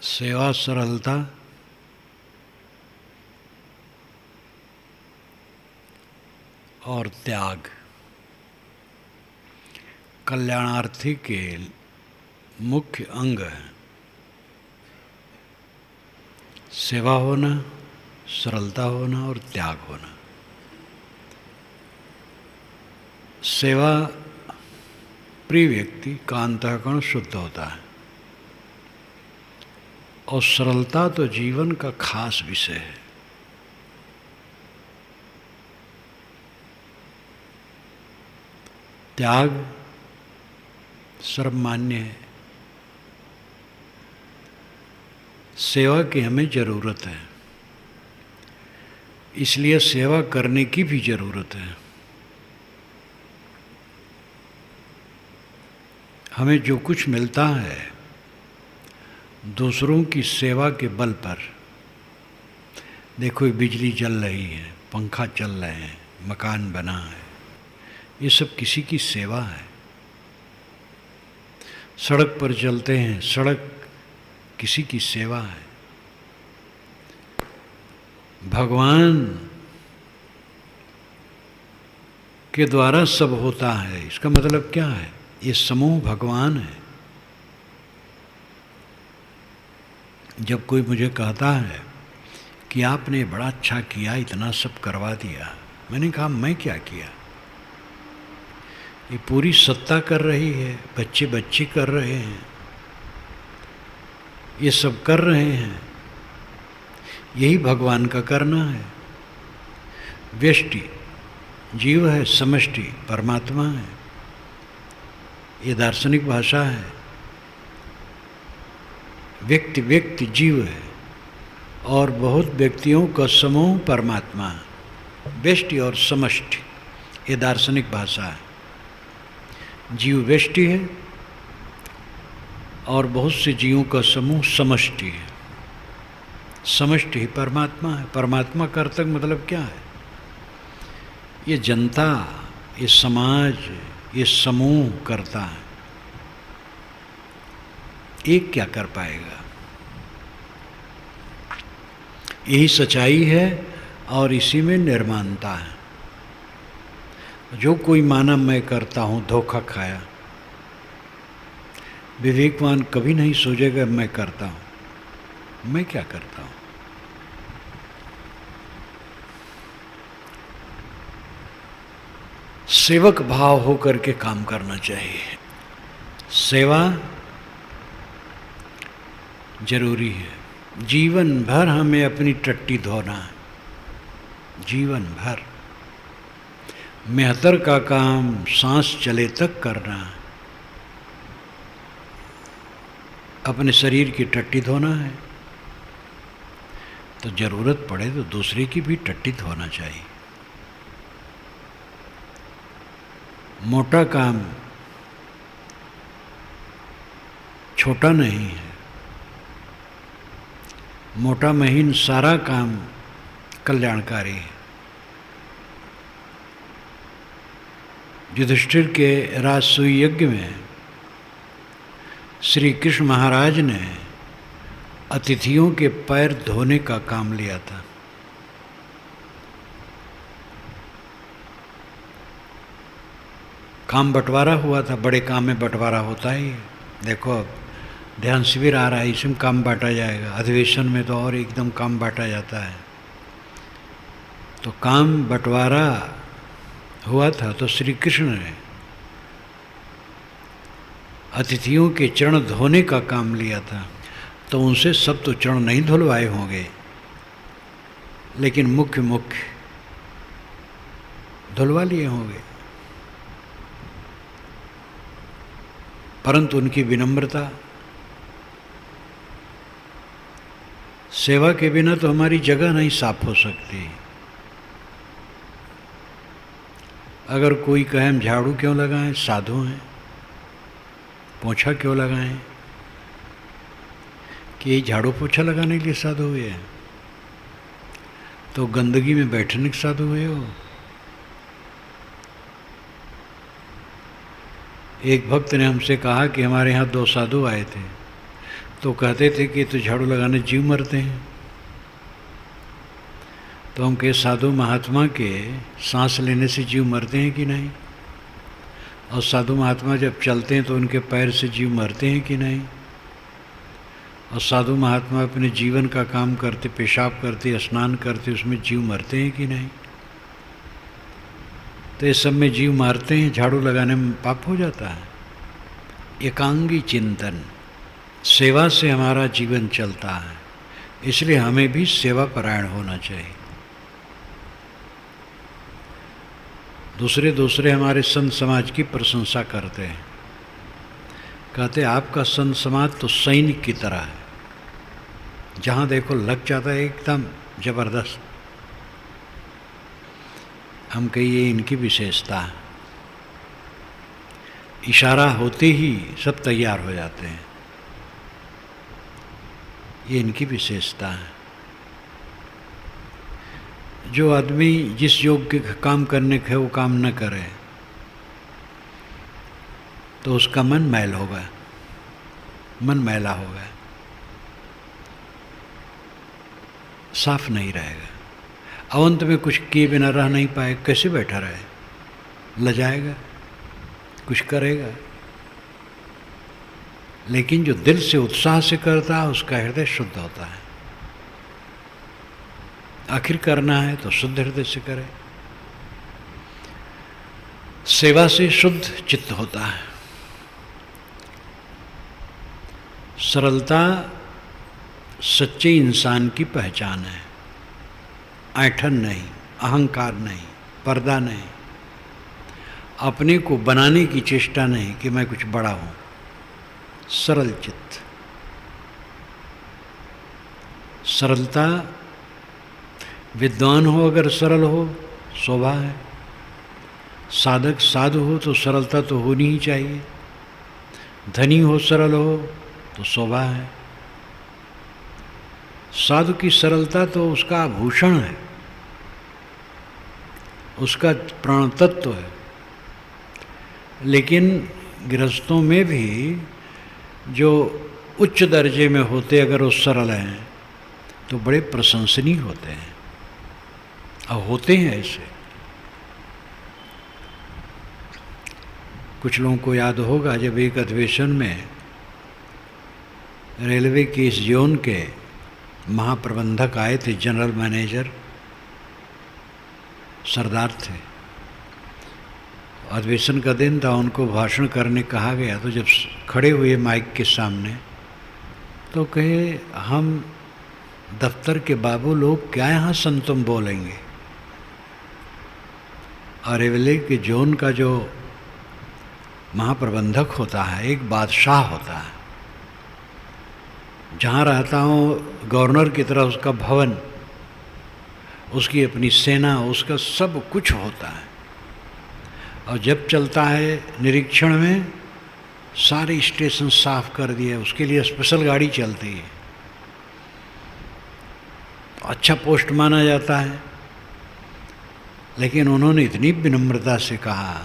सेवा, सरलता और त्याग कल्याणार्थी के मुख्य अंग हैं। सेवा होना, सरलता होना और त्याग होना। सेवा प्रिय व्यक्ति का अंतःकरण शुद्ध होता है और सरलता तो जीवन का खास विषय है। त्याग सर्वमान्य है। सेवा की हमें ज़रूरत है, इसलिए सेवा करने की भी ज़रूरत है। हमें जो कुछ मिलता है दूसरों की सेवा के बल पर, देखो बिजली जल रही है, पंखा चल रहे हैं, मकान बना है, ये सब किसी की सेवा है। सड़क पर चलते हैं, सड़क किसी की सेवा है। भगवान के द्वारा सब होता है। इसका मतलब क्या है? ये समूह भगवान है। जब कोई मुझे कहता है कि आपने बड़ा अच्छा किया, इतना सब करवा दिया, मैंने कहा मैं क्या किया? ये पूरी सत्ता कर रही है, बच्चे बच्चे कर रहे हैं, ये सब कर रहे हैं, यही भगवान का करना है। व्यष्टि जीव है, समष्टि परमात्मा है। ये दार्शनिक भाषा है। व्यक्ति व्यक्ति जीव है और बहुत व्यक्तियों का समूह परमात्मा है। व्यष्टि और समष्टि ये दार्शनिक भाषा है। जीव व्यष्टि है और बहुत से जीवों का समूह समष्टि है। समष्टि ही परमात्मा है। परमात्मा का अर्थ मतलब क्या है? ये जनता, ये समाज, ये समूह करता है। एक क्या कर पाएगा? यही सच्चाई है और इसी में निर्माणता है। जो कोई माना मैं करता हूँ, धोखा खाया। विवेकवान कभी नहीं सोचेगा मैं करता हूँ। मैं क्या करता हूँ? सेवक भाव होकर के काम करना चाहिए। सेवा जरूरी है। जीवन भर हमें अपनी टट्टी धोना है। जीवन भर मेहतर का काम सांस चले तक करना है। अपने शरीर की टट्टी धोना है तो जरूरत पड़े तो दूसरे की भी टट्टी धोना चाहिए। मोटा काम छोटा नहीं है। मोटा महीन सारा काम कल्याणकारी है। युधिष्ठिर के राजसूय यज्ञ में श्री कृष्ण महाराज ने अतिथियों के पैर धोने का काम लिया था। काम बंटवारा हुआ था। बड़े काम में बंटवारा होता ही है। देखो अब ध्यान शिविर आ रहा है, इसमें काम बांटा जाएगा। अधिवेशन में तो और एकदम काम बांटा जाता है। तो काम बंटवारा हुआ था तो श्री कृष्ण ने अतिथियों के चरण धोने का काम लिया था। तो उनसे सब तो चरण नहीं धुलवाए होंगे, लेकिन मुख्य मुख्य धुलवा लिए होंगे। परंतु उनकी विनम्रता, सेवा के बिना तो हमारी जगह नहीं साफ हो सकती। अगर कोई कहे हम झाड़ू क्यों लगाएं, साधु हैं, पोछा क्यों लगाएं, कि ये झाड़ू पोछा लगाने के लिए साधु हुए हैं, तो गंदगी में बैठने के साधु हुए हो। एक भक्त ने हमसे कहा कि हमारे यहाँ 2 साधु आए थे, तो कहते थे कि तो झाड़ू लगाने जीव मरते हैं। तो हम कहे साधु महात्मा के सांस लेने से जीव मरते हैं कि नहीं, और साधु महात्मा जब चलते हैं तो उनके पैर से जीव मरते हैं कि नहीं, और साधु महात्मा अपने जीवन का काम करते, पेशाब करते, स्नान करते, उसमें जीव मरते हैं कि नहीं। तो इस सब में जीव मारते हैं, झाड़ू लगाने में पाप हो जाता है। एकांगी चिंतन, सेवा से हमारा जीवन चलता है, इसलिए हमें भी सेवा परायण होना चाहिए। दूसरे हमारे संत समाज की प्रशंसा करते हैं, कहते आपका संत समाज तो सैनिक की तरह है, जहाँ देखो लग जाता है एकदम जबरदस्त। हम कहिए इनकी विशेषता है, इशारा होते ही सब तैयार हो जाते हैं, ये इनकी विशेषता है। जो आदमी जिस योग्य काम करने का है वो काम न करे तो उसका मन मैल होगा, मन मैला होगा, साफ नहीं रहेगा। अवंत में कुछ किए बिना रह नहीं पाए, कैसे बैठा रहे, लजाएगा, कुछ करेगा। लेकिन जो दिल से उत्साह से करता है उसका हृदय शुद्ध होता है। आखिर करना है तो शुद्ध हृदय से करे। सेवा से शुद्ध चित्त होता है। सरलता सच्चे इंसान की पहचान है। ऐंठन नहीं, अहंकार नहीं, पर्दा नहीं, अपने को बनाने की चेष्टा नहीं कि मैं कुछ बड़ा हूं। सरल चित्त, सरलता, विद्वान हो अगर सरल हो शोभा है, साधक साधु हो तो सरलता तो होनी ही चाहिए, धनी हो सरल हो तो शोभा है। साधु की सरलता तो उसका आभूषण है, उसका प्राण तत्व है। लेकिन गृहस्थों में भी जो उच्च दर्जे में होते अगर वो सरल हैं तो बड़े प्रशंसनीय होते हैं, और होते हैं ऐसे। कुछ लोगों को याद होगा जब एक अधिवेशन में रेलवे के इस जोन के महाप्रबंधक आए थे, जनरल मैनेजर सरदार थे। अधिवेशन का दिन था, उनको भाषण करने कहा गया। तो जब खड़े हुए माइक के सामने तो कहे हम दफ्तर के बाबू लोग क्या यहाँ संतुम बोलेंगे। और रेलवे के जोन का जो महाप्रबंधक होता है एक बादशाह होता है, जहाँ रहता हूँ गवर्नर की तरह उसका भवन, उसकी अपनी सेना, उसका सब कुछ होता है। और जब चलता है निरीक्षण में सारे स्टेशन साफ कर दिए, उसके लिए स्पेशल गाड़ी चलती है, अच्छा पोस्ट माना जाता है। लेकिन उन्होंने इतनी विनम्रता से कहा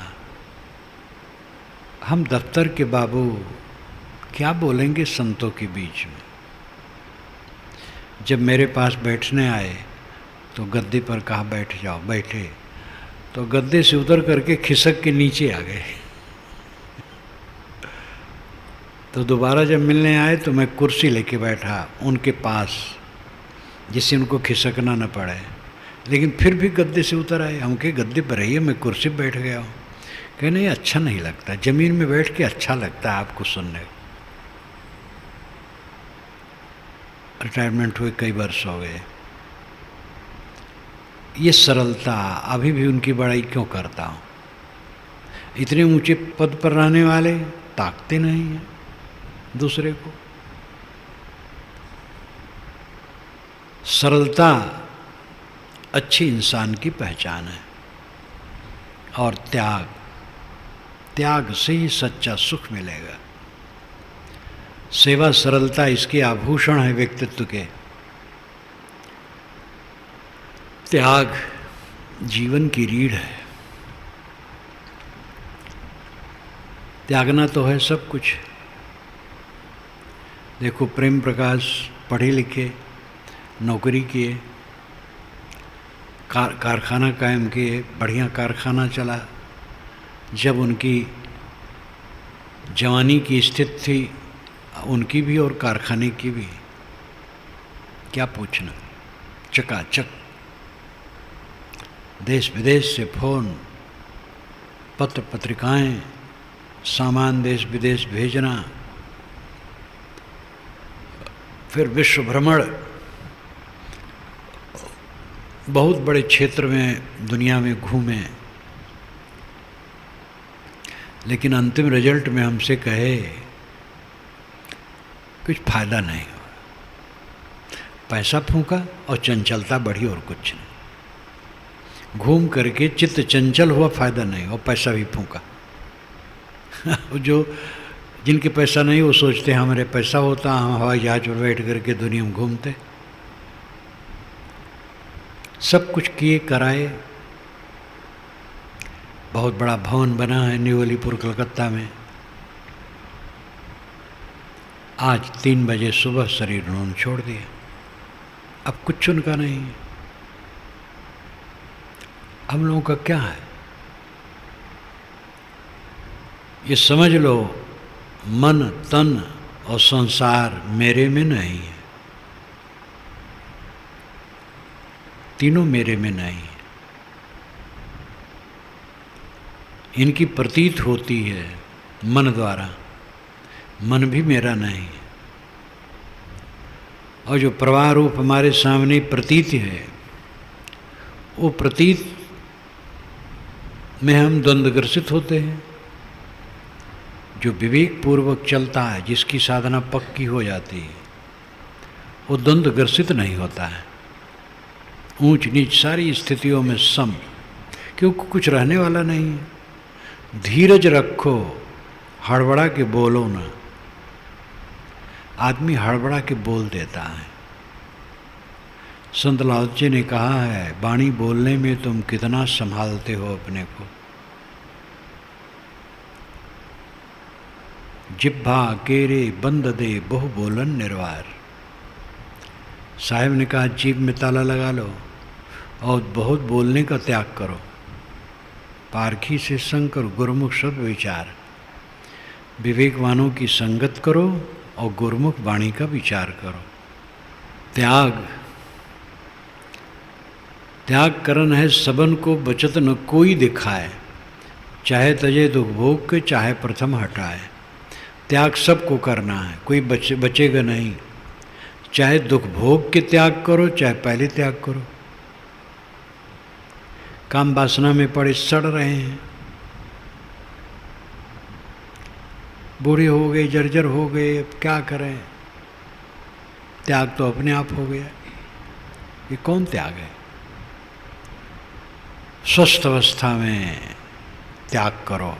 हम दफ्तर के बाबू क्या बोलेंगे संतों के बीच में। जब मेरे पास बैठने आए तो गद्दे पर कहा बैठ जाओ, बैठे तो गद्दे से उतर करके खिसक के नीचे आ गए। तो दोबारा जब मिलने आए तो मैं कुर्सी लेके बैठा उनके पास, जिससे उनको खिसकना न पड़े। लेकिन फिर भी गद्दे से उतर आए। हम के गद्दे पर रहिए, मैं कुर्सी पर बैठ गया हूँ। कहे नहीं अच्छा नहीं लगता, ज़मीन में बैठ के अच्छा लगता है आपको सुनने। रिटायरमेंट हुए कई वर्ष हो गए। ये सरलता अभी भी उनकी बड़ाई क्यों करता हूँ। इतने ऊंचे पद पर रहने वाले ताकते नहीं हैं दूसरे को। सरलता अच्छे इंसान की पहचान है। और त्याग, त्याग से ही सच्चा सुख मिलेगा। सेवा सरलता इसके आभूषण है व्यक्तित्व के। त्याग जीवन की रीढ़ है। त्यागना तो है सब कुछ। देखो प्रेम प्रकाश पढ़े लिखे, नौकरी किए, कारखाना कायम किए, बढ़िया कारखाना चला। जब उनकी जवानी की स्थिति थी, उनकी भी और कारखाने की भी, क्या पूछना, चकाचक। देश विदेश से फोन, पत्र पत्रिकाएं, सामान देश विदेश भेजना, फिर विश्व भ्रमण, बहुत बड़े क्षेत्र में दुनिया में घूमे, लेकिन अंतिम रिजल्ट में हमसे कहे कुछ फायदा नहीं हुआ, पैसा फूंका और चंचलता बढ़ी और कुछ नहीं। घूम करके चित्त चंचल हुआ, फायदा नहीं, और पैसा भी फूंका। जो जिनके पैसा नहीं वो सोचते हमारे पैसा होता, हम हवाई जहाज पर बैठ करके दुनिया में घूमते। सब कुछ किए कराए, बहुत बड़ा भवन बना है न्यू अलीपुर कलकत्ता में। आज 3 बजे सुबह शरीर उन्होंने छोड़ दिया, अब कुछ उनका नहीं है। हम लोगों का क्या है, ये समझ लो, मन तन और संसार मेरे में नहीं है, तीनों मेरे में नहीं है। इनकी प्रतीत होती है मन द्वारा, मन भी मेरा नहीं है। और जो प्रवाह रूप हमारे सामने प्रतीत है, वो प्रतीत में हम द्वंद्वग्रसित होते हैं। जो विवेक पूर्वक चलता है, जिसकी साधना पक्की हो जाती है, वो द्वंद्वग्रसित नहीं होता है। ऊंच नीच सारी स्थितियों में सम, क्योंकि कुछ रहने वाला नहीं है। धीरज रखो, हड़बड़ा के बोलो ना। आदमी हड़बड़ा के बोल देता है। संत लाओ जी ने कहा है, वाणी बोलने में तुम कितना संभालते हो अपने को। जिह्वा केरे बंद दे बहु बोलन निर्वार। साहब ने कहा जीभ में ताला लगा लो और बहुत बोलने का त्याग करो। पारखी से संग करो, गुरुमुख शब्द विचार। विवेकवानों की संगत करो और गुरुमुख वाणी का विचार करो। त्याग, त्याग करन है सबन को बचत न कोई दिखाए। चाहे तजे दुख भोग के, चाहे प्रथम हटाए। त्याग सबको करना है, कोई बचेगा नहीं। चाहे दुख भोग के त्याग करो, चाहे पहले त्याग करो। काम वासना में पड़े सड़ रहे हैं, बूढ़े हो गए, जर्जर हो गए, अब क्या करें। त्याग तो अपने आप हो गया। ये कौन त्याग है? स्वस्थ अवस्था में त्याग करो,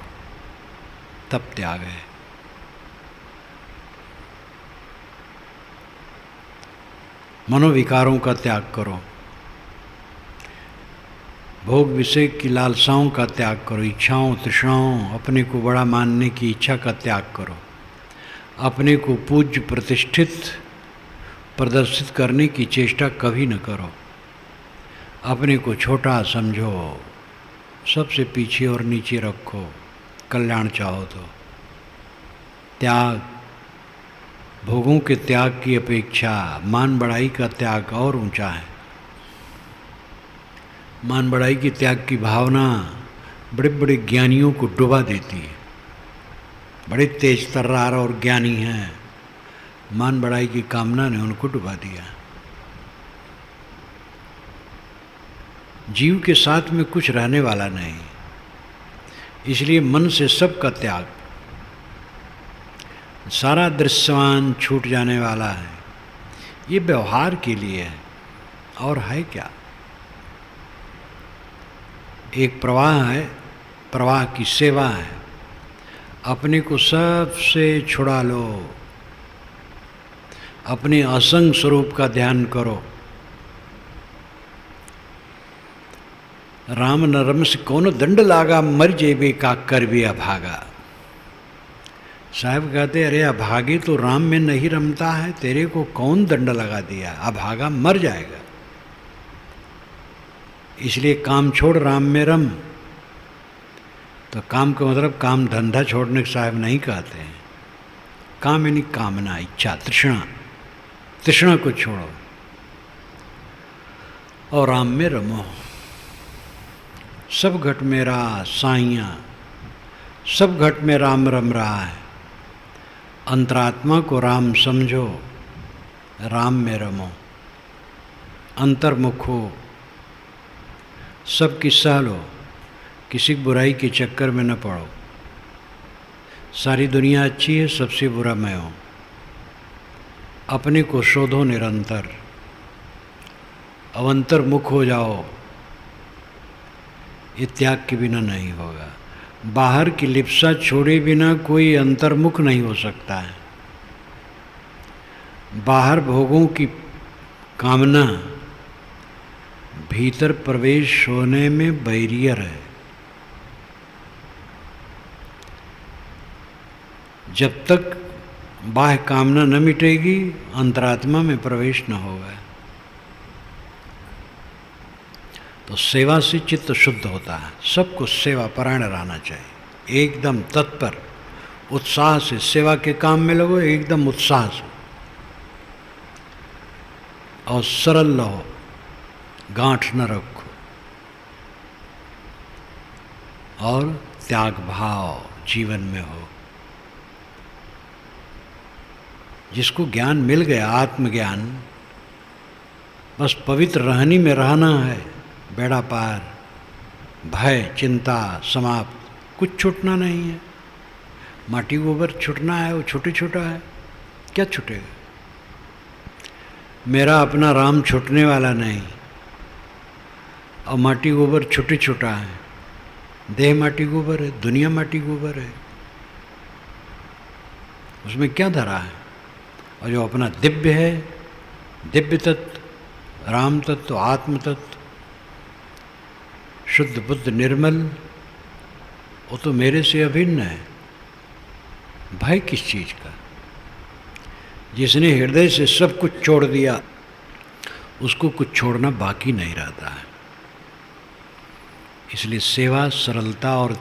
तब त्याग है। मनोविकारों का त्याग करो, भोग विषय की लालसाओं का त्याग करो, इच्छाओं तृष्णाओं, अपने को बड़ा मानने की इच्छा का त्याग करो, अपने को पूज्य प्रतिष्ठित प्रदर्शित करने की चेष्टा कभी न करो, अपने को छोटा समझो, सबसे पीछे और नीचे रखो, कल्याण चाहो तो। त्याग, भोगों के त्याग की अपेक्षा मान बढ़ाई का त्याग और ऊंचा है। मान बढ़ाई की त्याग की भावना बड़े बड़े ज्ञानियों को डुबा देती है। बड़े तेज तर्रार और ज्ञानी हैं, मान बढ़ाई की कामना ने उनको डुबा दिया। जीव के साथ में कुछ रहने वाला नहीं, इसलिए मन से सबका त्याग। सारा दृश्यमान छूट जाने वाला है। ये व्यवहार के लिए है, और है क्या? एक प्रवाह है, प्रवाह की सेवा है। अपने को सबसे छुड़ा लो, अपने असंग स्वरूप का ध्यान करो। राम नरम से कौन दंड लागा, मर जेबे का कर भी अभागा। साहब कहते, अरे अभागी तो राम में नहीं रमता है, तेरे को कौन दंड लगा दिया, अभागा मर जाएगा। इसलिए काम छोड़, राम में रम। तो काम का मतलब काम धंधा छोड़ने के साहब नहीं कहते हैं। काम यानी कामना, इच्छा, तृष्णा, तृष्णा को छोड़ो और राम में रमो। सब घट में रहा साइयाँ, सब घट में राम रम रहा है। अंतरात्मा को राम समझो, राम में रमो, अंतर्मुख हो, सबकी सह लो, किसी बुराई के चक्कर में न पड़ो। सारी दुनिया अच्छी है, सबसे बुरा मैं हूँ। अपने को शोधो निरंतर, अवंतर्मुख हो जाओ। ये त्याग के बिना नहीं होगा। बाहर की लिप्सा छोड़े बिना कोई अंतर्मुख नहीं हो सकता है। बाहर भोगों की कामना भीतर प्रवेश होने में बैरियर है। जब तक बाह्य कामना न मिटेगी, अंतरात्मा में प्रवेश न होगा। तो सेवा से चित्त शुद्ध होता है। सबको सेवा परायण रहना चाहिए, एकदम तत्पर, उत्साह से सेवा के काम में लगो, एकदम उत्साह से, और सरल रहो, गांठ न रखो, और त्याग भाव जीवन में हो। जिसको ज्ञान मिल गया, आत्मज्ञान, बस पवित्र रहनी में रहना है। बेड़ा पार, भय चिंता समाप्त, कुछ छूटना नहीं है। माटी गोबर छूटना है, वो छोटे छोटा है, क्या छूटेगा। मेरा अपना राम छूटने वाला नहीं, और माटी गोबर छोटे छोटा है। देह माटी गोबर है, दुनिया माटी गोबर है, उसमें क्या धरा है। और जो अपना दिव्य है, दिव्य तत्व, राम तत्व, आत्म तत्व, शुद्ध बुद्ध निर्मल, वो तो मेरे से अभिन्न है। भय किस चीज़ का। जिसने हृदय से सब कुछ छोड़ दिया, उसको कुछ छोड़ना बाकी नहीं रहता है। इसलिए सेवा, सरलता और